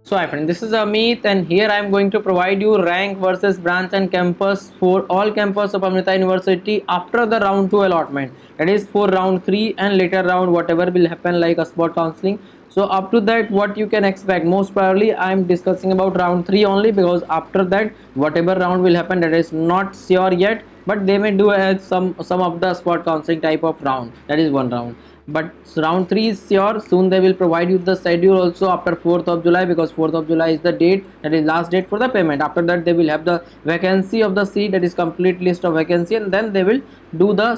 So hi friend, this is Amit and here I am going to provide you rank versus branch and campus for all campus of Amrita University after the round 2 allotment. That is for round 3 and later round whatever will happen like a spot counseling. So up to that what you can expect, most probably I am discussing about round 3 only, because after that whatever round will happen that is not sure yet, but they may do as some of the spot counseling type of round. That is one round, but round 3 is sure. Soon they will provide you the schedule also after 4th of July, because 4th of July is the date, that is last date for the payment. After that they will have the vacancy of the seat, that is complete list of vacancy, and then they will do the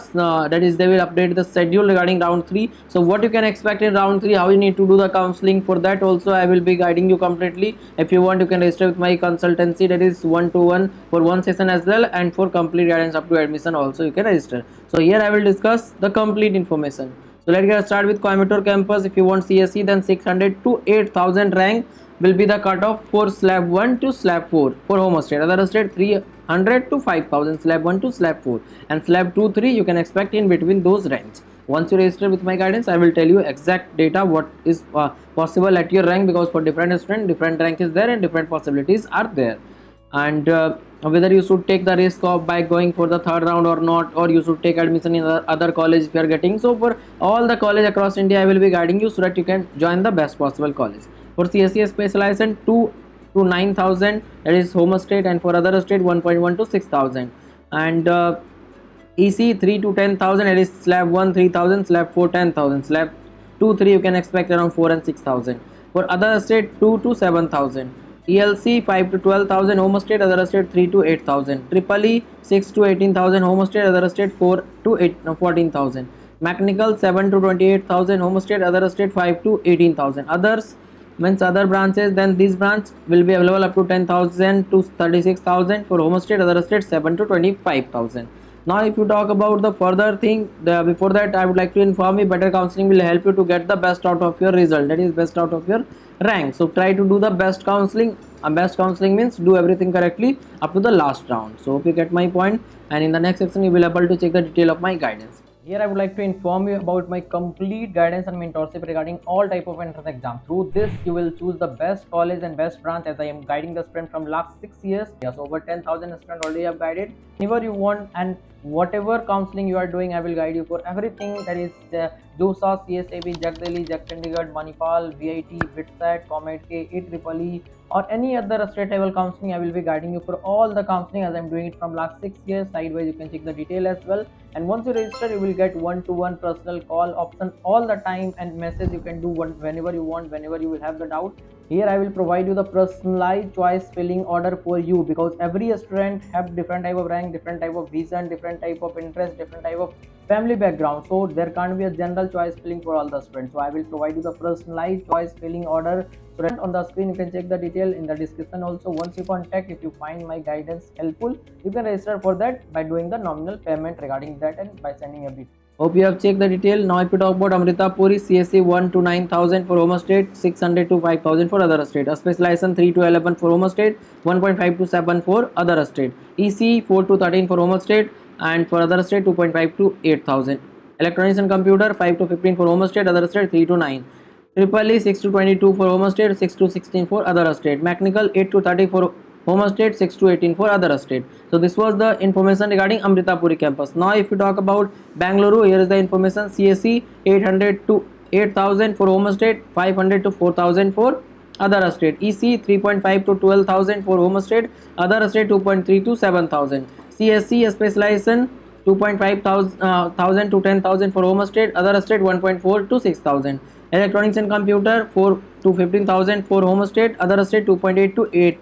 that is they will update the schedule regarding round 3. So what you can expect in round 3, how you need to do the counseling, for that also I will be guiding you completely. If you want, you can register with my consultancy, that is 1 to 1 for one session as well, and for complete guidance up to admission also you can register. So here I will discuss the complete information. So let's get started with Coimbatore campus. If you want CSE, then 600 to 8000 rank will be the cutoff for slab 1 to slab 4 for home state. Other state 300 to 5000, slab 1 to slab 4, and slab 2 3 you can expect in between those ranks. Once you register with my guidance, I will tell you exact data what is possible at your rank, because for different student different rank is there and different possibilities are there. And whether you should take the risk of by going for the third round or not, or you should take admission in other college if you are getting. So for all the college across India I will be guiding you so that you can join the best possible college. For CSE specialization 2 to 9000, that is home state, and for other state 1.1 to 6000. And EC 3 to 10,000, that is slab 1 3000, slab 4 10,000, slab 2 3 you can expect around 4 and 6,000. For other state 2 to 7,000. ELC 5 to 12,000, home state, other state 3 to 8,000. Triple E 6 to 18,000, home state, other state 4 to 14,000. Mechanical 7 to 28,000, home state, other state 5 to 18,000. Others means other branches, then this branch will be available up to 10,000 to 36,000. For home state, other state 7 to 25,000. Now if you talk about the further thing, before that I would like to inform you, better counseling will help you to get the best out of your result, that is best out of your rank. So try to do the best counseling. Best counseling means do everything correctly up to the last round. So hope you get my point, and in the next section you will be able to check the detail of my guidance. Here I would like to inform you about my complete guidance and mentorship regarding all type of entrance exam. Through this you will choose the best college and best branch, as I am guiding the student from last 6 years. Yes, over 10,000 students already have guided. Whenever you want and whatever counseling you are doing, I will guide you for everything, that is DOSA, CSAB, JAG Delhi, JAG Chandigarh, Manipal, VIT, BITSAT, COMEDK, EEE, or any other state level counseling. I will be guiding you for all the counseling, as I am doing it from last 6 years. Sideways you can check the detail as well. And once you register, you will get 1 to 1 personal call option all the time, and message you can do whenever you want, whenever you will have the doubt. Here I will provide you the personalized choice filling order for you, because every student have different type of rank, different type of vision, different type of interest, different type of family background. So there can't be a general choice filling for all the students. So I will provide you the personalized choice filling order. So that on the screen you can check the detail in the description also. Once you contact, if you find my guidance helpful, you can register for that by doing the nominal payment regarding that and by sending a bill. Hope you have checked the detail. Now if you talk about Amrita Puri, CSE 1 to 9000 for home state, 600 to 5000 for other state. A specialization 3 to 11 for home state, 1.5 to 7 for other state. EC 4 to 13 for home state, and for other state 2.5 to 8000. Electronics and computer 5 to 15 for home state, other state 3 to 9. Triple E 6 to 22 for home state, 6 to 16 for other state. Mechanical 8 to 30 for home state, 6 to 18 for other state. So this was the information regarding Amrita Puri campus. Now if you talk about Bangalore, here is the information. CSE 800 to 8000 for home state, 500 to 4000 for other state. EC 3.5 to 12,000 for home state, other state 2.3 to 7,000. CSC specialization 2.5 thousand to 10,000 for home state, other state 1.4 to 6,000. Electronics and computer 4 to 15,000 for home state, other state 2.8 to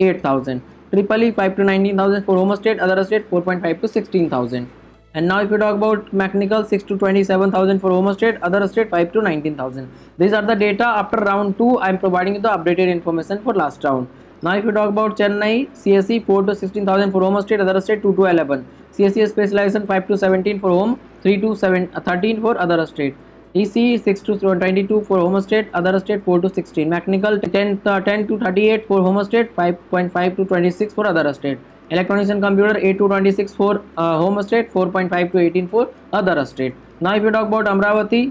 8,000. Triple E 5 to 19,000 for home state, other state 4.5 to 16,000. And now if you talk about mechanical 6 to 27,000 for home state, other state 5 to 19,000. These are the data after round 2. I am providing you the updated information for last round. Now if you talk about Chennai, CSE 4 to 16,000 for home state, other state 2 to 11. CSE specialization 5 to 17 for home, 3 to 13 for other state. EC 6 to 22 for home state, other state 4 to 16. Mechanical 10 to 38 for home state, 5.5 to 26 for other state. Electronics and computer 8 to 26 for home state, 4.5 to 18 for other state. Now if you talk about Amravati,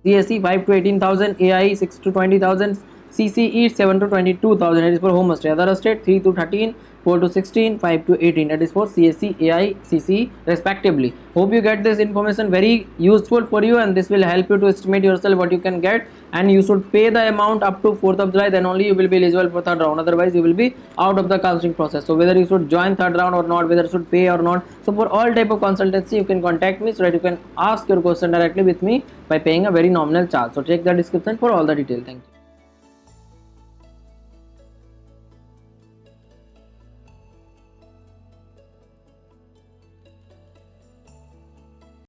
CSE 5 to 18,000, AI 6 to 20,000, CCE 7 to 22,000, that is for home stay. Other state 3 to 13, 4 to 16, 5 to 18, that is for CSE, AI, CCE respectively. Hope you get this information very useful for you, and this will help you to estimate yourself what you can get, and you should pay the amount up to 4th of July, then only you will be eligible for third round, otherwise you will be out of the counseling process. So whether you should join third round or not, whether you should pay or not, so for all type of consultancy you can contact me so that you can ask your question directly with me by paying a very nominal charge. So check the description for all the detail. Thank you.